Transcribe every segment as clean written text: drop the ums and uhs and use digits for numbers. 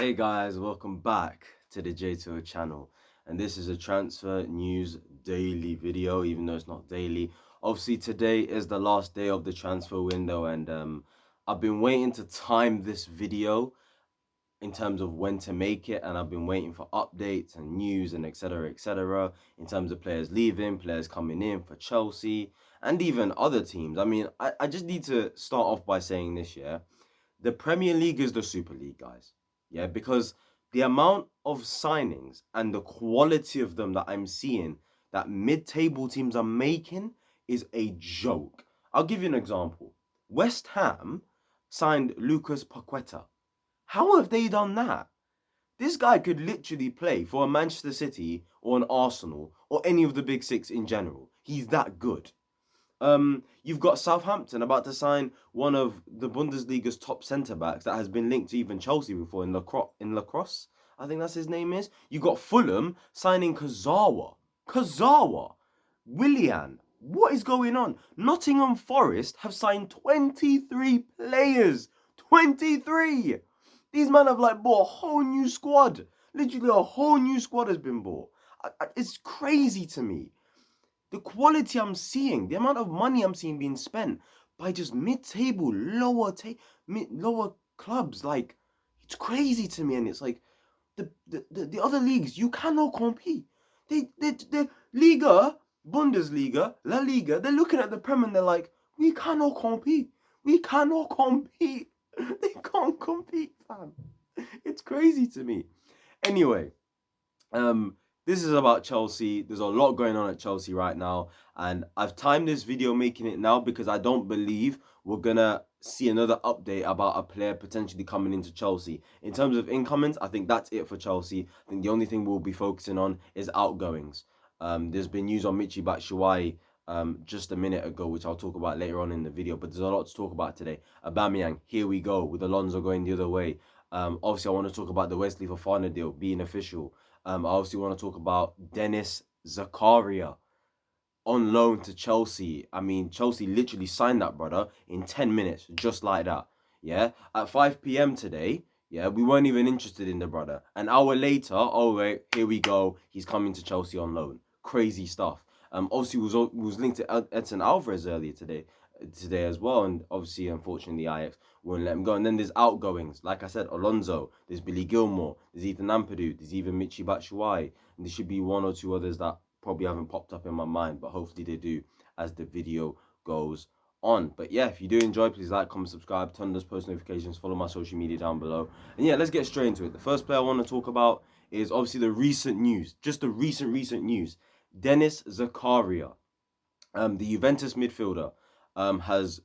Hey guys, welcome back to the J2O channel, and this is a transfer news daily video, even though it's not daily. Obviously today is the last day of the transfer window, and I've been waiting to time this video in terms of when to make it, and I've been waiting for updates and news and etc in terms of players leaving, players coming in for Chelsea and even other teams. I mean, I just need to start off by saying this, yeah. The Premier League is the Super League, guys. Yeah, because the amount of signings and the quality of them that I'm seeing that mid-table teams are making is a joke. I'll give you an example. West Ham signed Lucas Paqueta. How have they done that? This guy could literally play for a Manchester City or an Arsenal or any of the big six in general. He's that good. You've got Southampton about to sign one of the Bundesliga's top centre backs that has been linked to even Chelsea before in Lacrosse. I think that's his name is. You got Fulham signing Kazawa, Willian. What is going on? Nottingham Forest have signed 23 players. 23. These men have bought a whole new squad. Literally a whole new squad has been bought. It's crazy to me. The quality I'm seeing, the amount of money I'm seeing being spent by just mid-table, lower clubs, it's crazy to me. And it's like the other leagues, you cannot compete. The Liga, Bundesliga, La Liga, they're looking at the Prem and they're like, we cannot compete. We cannot compete. They can't compete, fam. It's crazy to me. Anyway, this is about Chelsea. There's a lot going on at Chelsea right now, and I've timed this video making it now because I don't believe we're gonna see another update about a player potentially coming into Chelsea. In terms of incomings, I think that's it for Chelsea. I think the only thing we'll be focusing on is outgoings. There's been news on Michy Batshuayi just a minute ago, which I'll talk about later on in the video, but there's a lot to talk about today. Aubameyang, here we go, with Alonso going the other way. Obviously, I want to talk about the Wesley Fofana deal being official. I obviously want to talk about Dennis Zakaria on loan to Chelsea. I mean, Chelsea literally signed that brother in 10 minutes, just like that. Yeah, at 5 p.m. today, yeah, we weren't even interested in the brother. An hour later, oh wait, here we go. He's coming to Chelsea on loan. Crazy stuff. Obviously was linked to Edson Alvarez earlier today as well, and obviously, unfortunately, Ajax won't let him go. And then there's outgoings, like I said, Alonso, there's Billy Gilmour, there's Ethan Ampadu, there's even Michy Batshuayi, and there should be one or two others that probably haven't popped up in my mind, but hopefully they do as the video goes on. But yeah, if you do enjoy, please like, comment, subscribe, turn on those post notifications, follow my social media down below. And yeah, let's get straight into it. The first player I want to talk about is obviously the recent news, just the recent news. Dennis Zakaria, the Juventus midfielder, has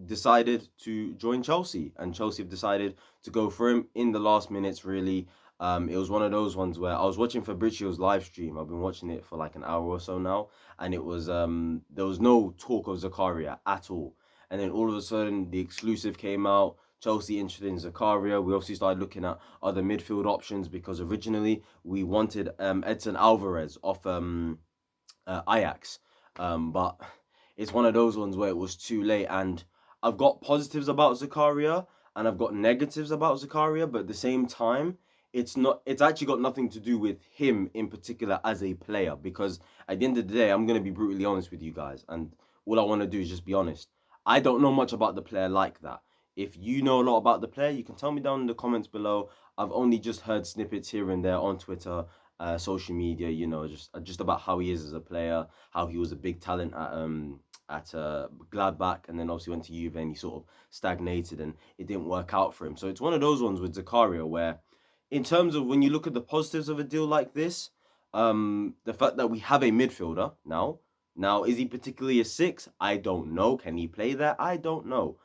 decided to join Chelsea, and Chelsea have decided to go for him in the last minutes, really. It was one of those ones where I was watching Fabrizio's live stream. I've been watching it for like an hour or so now, and it was there was no talk of Zakaria at all. And then all of a sudden, the exclusive came out. Chelsea interested in Zakaria. We obviously started looking at other midfield options because originally we wanted Edson Alvarez off Ajax, but it's one of those ones where it was too late. And I've got positives about Zakaria and I've got negatives about Zakaria, but at the same time, it's actually got nothing to do with him in particular as a player, because at the end of the day, I'm going to be brutally honest with you guys, and all I want to do is just be honest. I don't know much about the player like that. If you know a lot about the player, you can tell me down in the comments below. I've only just heard snippets here and there on Twitter, social media, you know, just about how he is as a player, how he was a big talent at Gladbach, and then obviously went to Juve and he sort of stagnated and it didn't work out for him. So it's one of those ones with Zakaria where, in terms of when you look at the positives of a deal like this, the fact that we have a midfielder now, is he particularly a 6? I don't know. Can he play there? I don't know.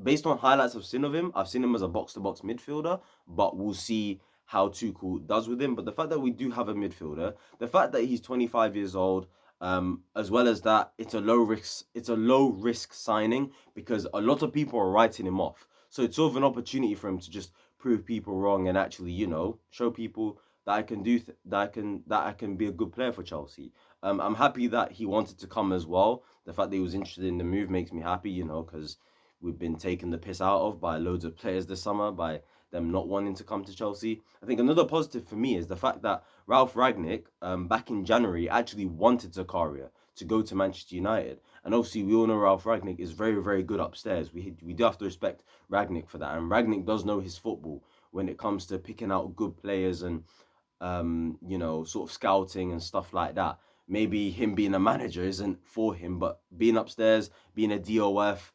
Based on highlights I've seen of him, I've seen him as a box-to-box midfielder, but we'll see how Tuchel does with him. But the fact that we do have a midfielder, the fact that he's 25 years old, as well as that, it's a low risk signing because a lot of people are writing him off. So it's sort of an opportunity for him to just prove people wrong and actually, you know, show people that I can do that I can be a good player for Chelsea. I'm happy that he wanted to come as well. The fact that he was interested in the move makes me happy, you know, because we've been taken the piss out of by loads of players this summer by them not wanting to come to Chelsea. I think another positive for me is the fact that Ralph Rangnick, back in January, actually wanted Zakaria to go to Manchester United. And obviously, we all know Ralph Rangnick is very, very good upstairs. We do have to respect Rangnick for that. And Rangnick does know his football when it comes to picking out good players and, sort of scouting and stuff like that. Maybe him being a manager isn't for him, but being upstairs, being a DOF,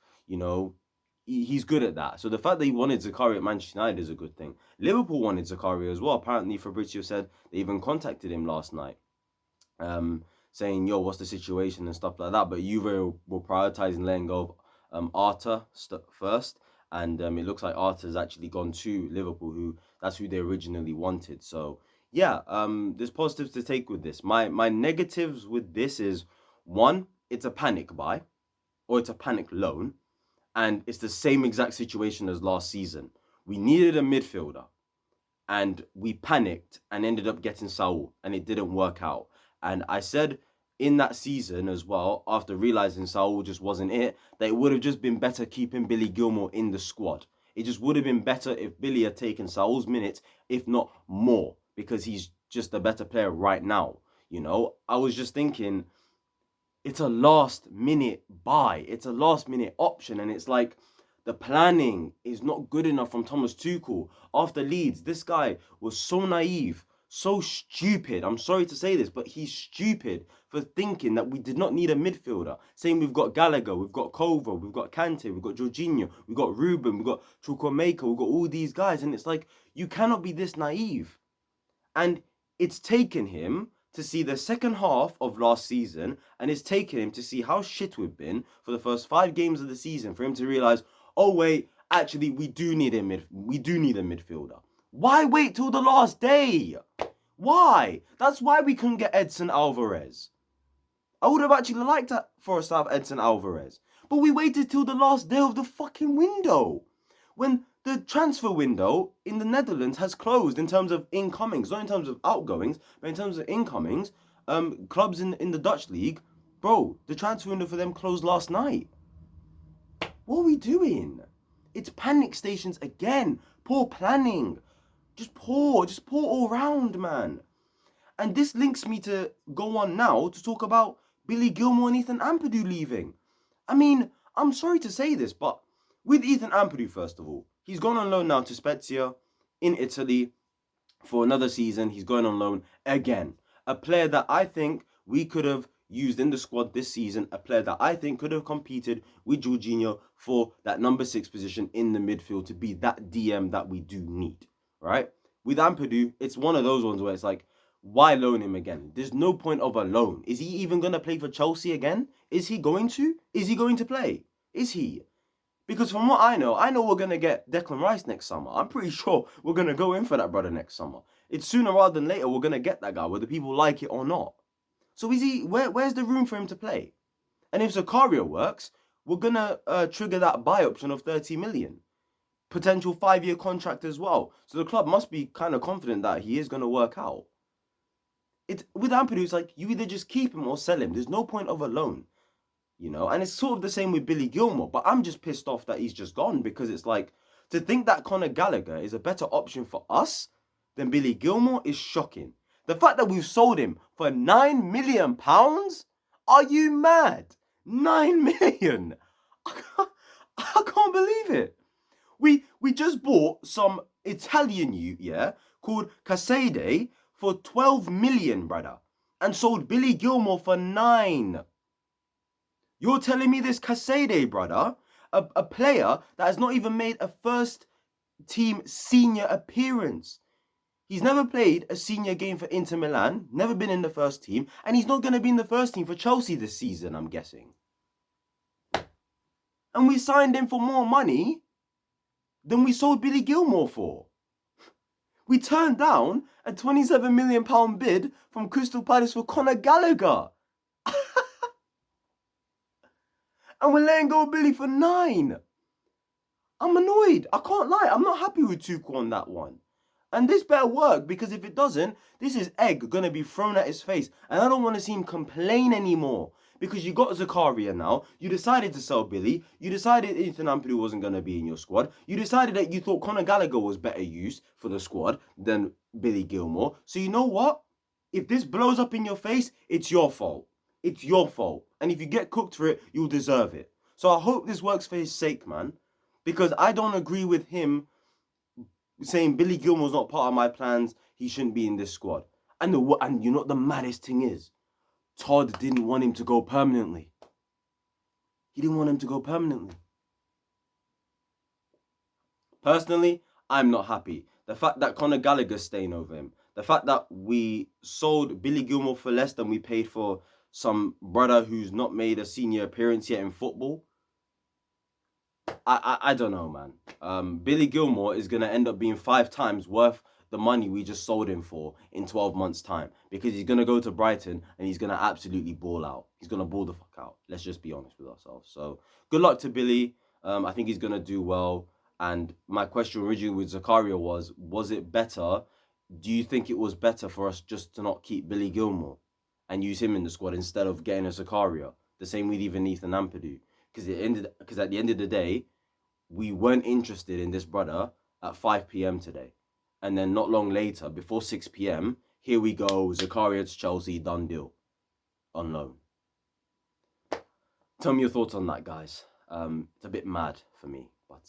he's good at that. So the fact that he wanted Zakaria at Manchester United is a good thing. Liverpool wanted Zakaria as well. Apparently, Fabrizio said they even contacted him last night, saying, yo, what's the situation and stuff like that. But Juve were prioritising letting go of Arta first. And it looks like Arta has actually gone to Liverpool, that's who they originally wanted. So, yeah, there's positives to take with this. My negatives with this is, one, it's a panic buy, or it's a panic loan. And it's the same exact situation as last season. We needed a midfielder, and we panicked and ended up getting Saul, and it didn't work out. And I said in that season as well, after realizing Saul just wasn't it, that it would have just been better keeping Billy Gilmour in the squad. It just would have been better if Billy had taken Saul's minutes, if not more, because he's just a better player right now. I was just thinking, it's a last minute buy. It's a last minute option. And it's like the planning is not good enough from Thomas Tuchel. After Leeds, this guy was so naive, so stupid. I'm sorry to say this, but he's stupid for thinking that we did not need a midfielder. Saying we've got Gallagher, we've got Kovac, we've got Kante, we've got Jorginho, we've got Ruben, we've got Chukwuemeka, we've got all these guys. And it's like, you cannot be this naive. And it's taken him to see the second half of last season, and it's taken him to see how shit we've been for the first 5 games of the season for him to realize, oh wait, actually we do need a midfielder. Why wait till the last day? Why? That's why we couldn't get Edson Alvarez. I would have actually liked for us to have Edson Alvarez, but we waited till the last day of the fucking window, when the transfer window in the Netherlands has closed in terms of incomings, not in terms of outgoings, but in terms of incomings. Clubs in the Dutch league, bro, the transfer window for them closed last night. What are we doing? It's panic stations again. Poor planning. Just poor all round, man. And this links me to go on now to talk about Billy Gilmour and Ethan Ampadu leaving. I mean, I'm sorry to say this, but with Ethan Ampadu, first of all, he's gone on loan now to Spezia in Italy for another season. He's going on loan again. A player that I think we could have used in the squad this season. A player that I think could have competed with Jorginho for that number 6 position in the midfield to be that DM that we do need, right? With Ampadu, it's one of those ones where it's like, why loan him again? There's no point of a loan. Is he even going to play for Chelsea again? Is he going to? Is he going to play? Is he? Because from what I know we're going to get Declan Rice next summer. I'm pretty sure we're going to go in for that brother next summer. It's sooner rather than later we're going to get that guy, whether people like it or not. So is he? Where's the room for him to play? And if Zakaria works, we're going to trigger that buy option of 30 million. Potential 5-year contract as well. So the club must be kind of confident that he is going to work out. With Ampadu, it's like, you either just keep him or sell him. There's no point of a loan. And it's sort of the same with Billy Gilmour, but I'm just pissed off that he's just gone, because it's like, to think that Conor Gallagher is a better option for us than Billy Gilmour is shocking. The fact that we've sold him for £9 million? Are you mad? 9 million? I can't believe it. We just bought some Italian youth, called Casade for 12 million, brother, and sold Billy Gilmour for 9. You're telling me this Casade, brother, a player that has not even made a first team senior appearance. He's never played a senior game for Inter Milan, never been in the first team, and he's not going to be in the first team for Chelsea this season, I'm guessing. And we signed him for more money than we sold Billy Gilmour for. We turned down a £27 million bid from Crystal Palace for Conor Gallagher. And we're letting go of Billy for 9. I'm annoyed. I can't lie. I'm not happy with Tuchel on that one. And this better work, because if it doesn't, this is egg going to be thrown at his face. And I don't want to see him complain anymore. because you got Zakaria now. You decided to sell Billy. You decided Ethan Ampadu wasn't going to be in your squad. You decided that you thought Conor Gallagher was better use for the squad than Billy Gilmour. So you know what? If this blows up in your face, it's your fault. It's your fault. And if you get cooked for it, you'll deserve it. So I hope this works for his sake, man. Because I don't agree with him saying Billy Gilmour's not part of my plans. He shouldn't be in this squad. And you know what the maddest thing is? Todd didn't want him to go permanently. He didn't want him to go permanently. Personally, I'm not happy. The fact that Conor Gallagher's staying over him. The fact that we sold Billy Gilmour for less than we paid for some brother who's not made a senior appearance yet in football. I don't know, man. Billy Gilmour is going to end up being 5 times worth the money we just sold him for in 12 months' time. Because he's going to go to Brighton and he's going to absolutely ball out. He's going to ball the fuck out. Let's just be honest with ourselves. So, good luck to Billy. I think he's going to do well. And my question originally with Zakaria was it better? Do you think it was better for us just to not keep Billy Gilmour and use him in the squad instead of getting a Zakaria? The same with even Ethan Ampadu. Because at the end of the day, we weren't interested in this brother at 5 p.m. today. And then not long later, before 6 p.m., here we go, Zakaria to Chelsea, done deal. On loan. Tell me your thoughts on that, guys. It's a bit mad for me, but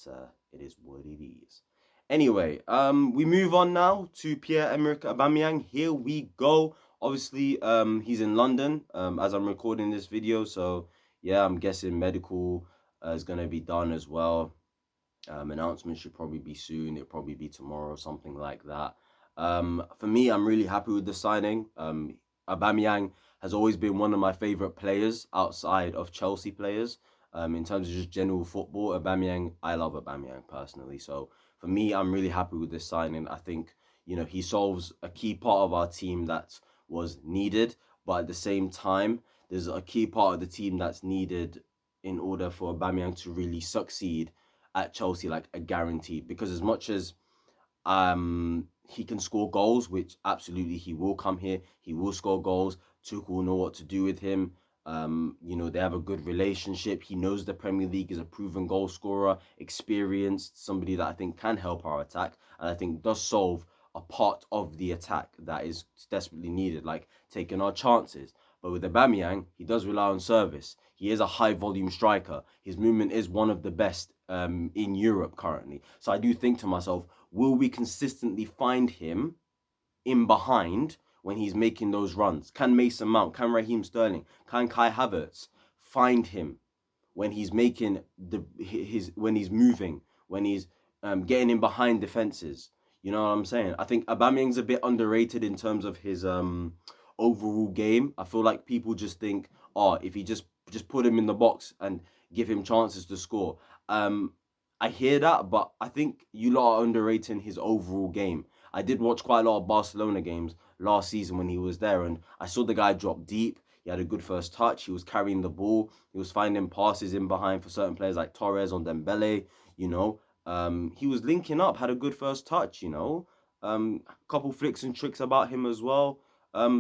it is what it is. Anyway, we move on now to Pierre-Emerick Aubameyang. Here we go. Obviously, he's in London as I'm recording this video. So, yeah, I'm guessing medical is going to be done as well. Announcement should probably be soon. It'll probably be tomorrow or something like that. For me, I'm really happy with the signing. Aubameyang has always been one of my favourite players outside of Chelsea players. In terms of just general football, Aubameyang, I love Aubameyang personally. So for me, I'm really happy with this signing. I think, you know, he solves a key part of our team that was needed. But at the same time, there's a key part of the team that's needed in order for Aubameyang to really succeed at Chelsea, like a guaranteed. Because as much as he can score goals, which absolutely he will come here, he will score goals. Tuchel will know what to do with him. You know, they have a good relationship. He knows the Premier League, is a proven goal scorer, experienced, somebody that I think can help our attack, and I think does solve a part of the attack that is desperately needed, like taking our chances. But with Aubameyang, he does rely on service. He is a high-volume striker. His movement is one of the best in Europe currently. So I do think to myself, will we consistently find him in behind when he's making those runs? Can Mason Mount, can Raheem Sterling, can Kai Havertz find him when he's making when he's moving, when he's getting in behind defenses? You know what I'm saying? I think Aubameyang's a bit underrated in terms of his overall game. I feel like people just think, oh, if he just put him in the box and give him chances to score. I hear that, but I think you lot are underrating his overall game. I did watch quite a lot of Barcelona games last season when he was there, and I saw the guy drop deep. He had a good first touch. He was carrying the ball. He was finding passes in behind for certain players like Torres on Dembele, you know. He was linking up, had a good first touch, you know. A couple flicks and tricks about him as well.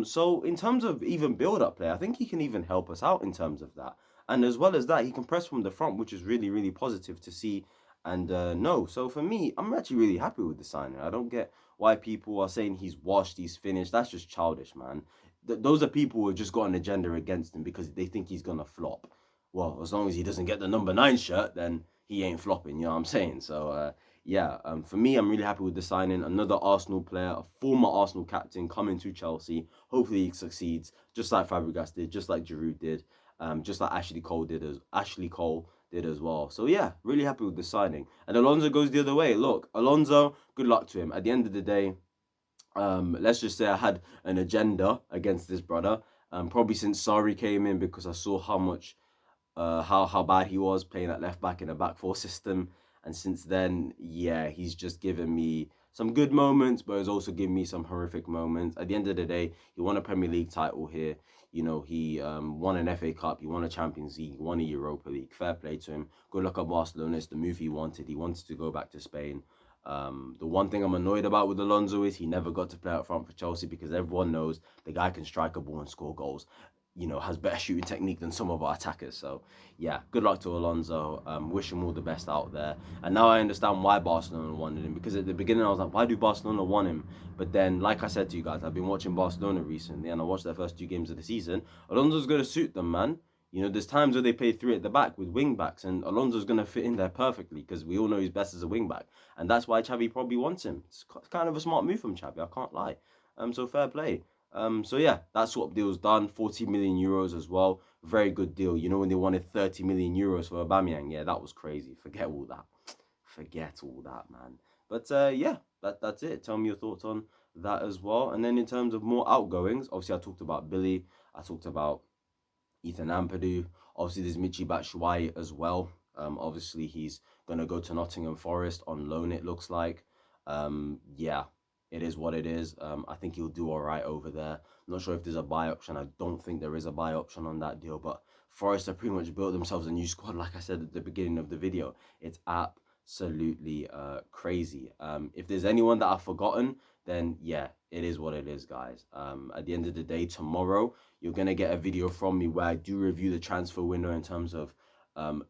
So in terms of even build-up play, I think he can even help us out in terms of that. And as well as that, he can press from the front, which is really, really positive to see. And no, so for me, I'm actually really happy with the signing. I don't get why people are saying he's washed, he's finished. That's just childish, man. Those are people who have just got an agenda against him because they think he's going to flop. Well, as long as he doesn't get the number 9 shirt, then he ain't flopping, you know what I'm saying? So, yeah, for me, I'm really happy with the signing. Another Arsenal player, a former Arsenal captain coming to Chelsea. Hopefully he succeeds, just like Fabregas did, just like Giroud did, just like Ashley Cole did as well. So yeah, really happy with the signing. And Alonso goes the other way. Look, Alonso, good luck to him. At the end of the day, let's just say I had an agenda against this brother. Probably since Sarri came in, because I saw how much, how bad he was playing at left back in a back 4 system. And since then, yeah, he's just given me some good moments, but he's also given me some horrific moments. At the end of the day, he won a Premier League title here. You know, he won an FA Cup, he won a Champions League, won a Europa League. Fair play to him. Good luck at Barcelona. It's the move he wanted. He wanted to go back to Spain. The one thing I'm annoyed about with Alonso is he never got to play up front for Chelsea, because everyone knows the guy can strike a ball and score goals. you know, has better shooting technique than some of our attackers. So yeah, good luck to Alonso. Wish him all the best out there. And now I understand why Barcelona wanted him, because at the beginning I was like, why do Barcelona want him? But then, like I said to you guys, I've been watching Barcelona recently, and I watched their first 2 games of the season. Alonso's going to suit them, man. You know, there's times where they play 3 at the back with wing backs, and Alonso's going to fit in there perfectly, because we all know he's best as a wing back. And that's why Xavi probably wants him. It's kind of a smart move from Xavi, I can't lie. So fair play. So yeah, that swap deal's done. 40 million euros as well. Very good deal. You know, when they wanted 30 million euros for Aubameyang, yeah, that was crazy. Forget all that. Forget all that, man. But yeah, that's it. Tell me your thoughts on that as well. And then in terms of more outgoings, obviously I talked about Billy. I talked about Ethan Ampadu. Obviously there's Michy Batshuayi as well. Obviously he's gonna go to Nottingham Forest on loan, it looks like. Yeah, it is what it is. I think he'll do all right over there. I'm not sure if there's a buy option. I don't think there is a buy option on that deal, but Forest have pretty much built themselves a new squad. Like I said at the beginning of the video, it's absolutely crazy. If there's anyone that I've forgotten, then yeah, it is what it is, guys. At the end of the day, tomorrow you're gonna get a video from me where I do review the transfer window in terms of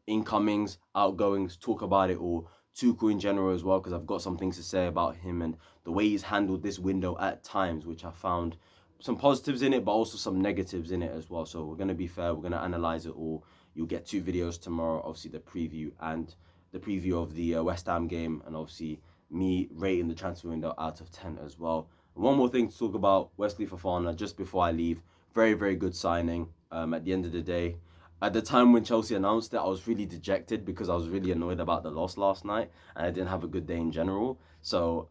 incomings, outgoings, talk about it all. Tuchel in general as well, because I've got some things to say about him and the way he's handled this window at times, which I found some positives in it, but also some negatives in it as well. So we're going to be fair. We're going to analyze it all. You'll get 2 videos tomorrow, obviously the preview and the preview of the West Ham game, and obviously me rating the transfer window out of 10 as well. And one more thing to talk about, Wesley Fofana, just before I leave. Very, very good signing. At the end of the day, at the time when Chelsea announced it, I was really dejected because I was really annoyed about the loss last night, and I didn't have a good day in general. So,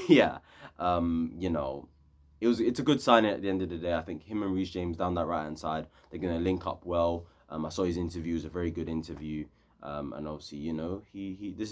yeah, you know, it's a good signing at the end of the day. I think him and Reece James down that right hand side, they're gonna link up well. I saw his interview; it was a very good interview. And obviously, you know, this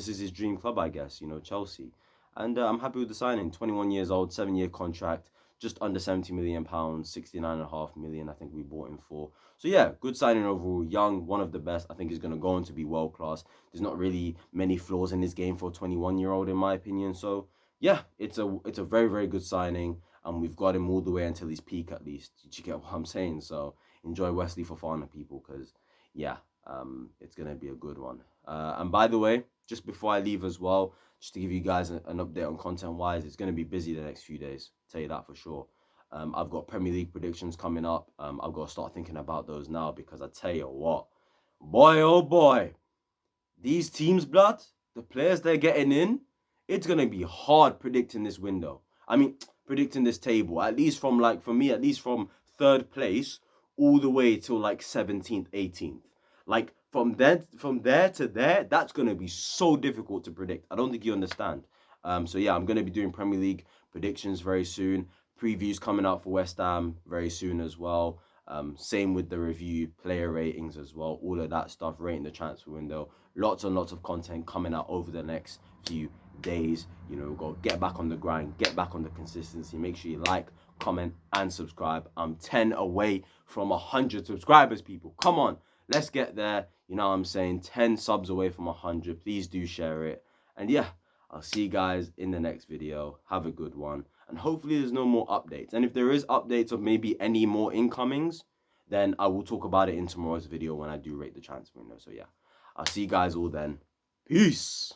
is his dream club, I guess. You know, Chelsea, and I'm happy with the signing. 21 years old, 7-year contract, just under 70 million pounds, 69.5 million. I think we bought him for. So yeah, good signing overall. Young, one of the best. I think he's gonna go on to be world class. There's not really many flaws in his game for a 21-year-old, in my opinion. So yeah, it's a very, very good signing, and we've got him all the way until his peak at least. Did you get what I'm saying? So enjoy Wesley Fofana, people, because yeah, it's gonna be a good one. And by the way, just before I leave as well, just to give you guys an update on content wise, it's gonna be busy the next few days. I'll tell you that for sure. I've got Premier League predictions coming up. I've got to start thinking about those now, because I tell you what, boy oh boy, these teams, blood, the players they're getting in, it's gonna be hard predicting this window. I mean, predicting this table, at least from, like, for me, at least from 3rd place all the way till like 17th, 18th. Like from there to there, that's gonna be so difficult to predict. I don't think you understand. So yeah, I'm gonna be doing Premier League predictions very soon. Previews coming out for West Ham very soon as well. Same with the review, player ratings as well, all of that stuff, rating the transfer window. Lots and lots of content coming out over the next few days. You know, go get back on the grind, get back on the consistency. Make sure you like, comment, and subscribe. I'm 10 away from 100 subscribers, people. Come on, let's get there. You know what I'm saying? 10 subs away from 100. Please do share it. And yeah, I'll see you guys in the next video. Have a good one. And hopefully there's no more updates. And if there is updates of maybe any more incomings, then I will talk about it in tomorrow's video when I do rate the transfer window. So yeah, I'll see you guys all then. Peace.